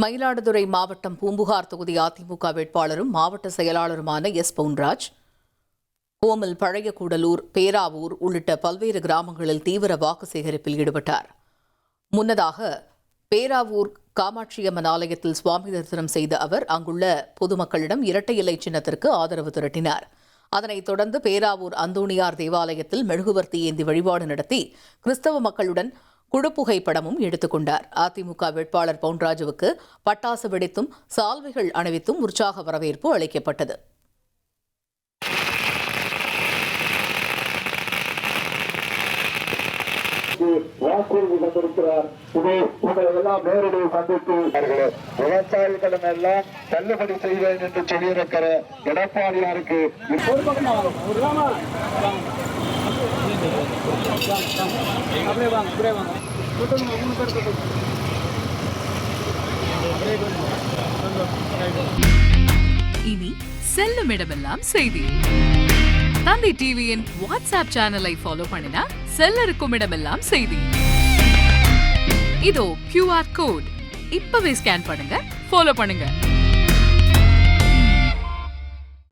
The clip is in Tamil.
மயிலாடுதுறை மாவட்டம் பூம்புகார் தொகுதி அதிமுக வேட்பாளரும் மாவட்ட செயலாளருமான எஸ். பொன்ராஜ், கோமல், பழைய கூடலூர், பேராவூர் உள்ளிட்ட பல்வேறு கிராமங்களில் தீவிர வாக்கு சேகரிப்பில் ஈடுபட்டார். முன்னதாக பேராவூர் காமாட்சியம்மன் ஆலயத்தில் சுவாமி தரிசனம் செய்த அவர் அங்குள்ள பொதுமக்களிடம் இரட்டை இலை சின்னத்திற்கு ஆதரவு திரட்டினார். அதனைத் தொடர்ந்து பேராவூர் அந்தோணியார் தேவாலயத்தில் மெழுகுவர்த்தி ஏந்தி வழிபாடு நடத்தி கிறிஸ்தவ மக்களுடன் குழுப்புகைப்படமும் எடுத்துக் கொண்டார். அதிமுக வேட்பாளர் பொன்ராஜுவுக்கு பட்டாசு வெடித்தும் சால்வைகள் அணிவித்தும் உற்சாக வரவேற்பு அளிக்கப்பட்டது. வாக்குறுதி தந்திருக்கிறார். எல்லாம் நேரடி சந்தித்து விவசாயிகளிடம் எல்லாம் தள்ளுபடி செய்வேன் என்று சொல்லியிருக்கிற எடப்பாடியாருக்கு இனி செல்லும் இடமெல்லாம் செய்தி. தந்தி டிவியின் வாட்ஸ்அப் சேனலை ஃபாலோ பண்ணினா செல்ல இருக்கும் இடமெல்லாம் செய்தி. இதோ QR கோட் இப்பவே ஸ்கேன் பண்ணுங்க, ஃபாலோ பண்ணுங்க.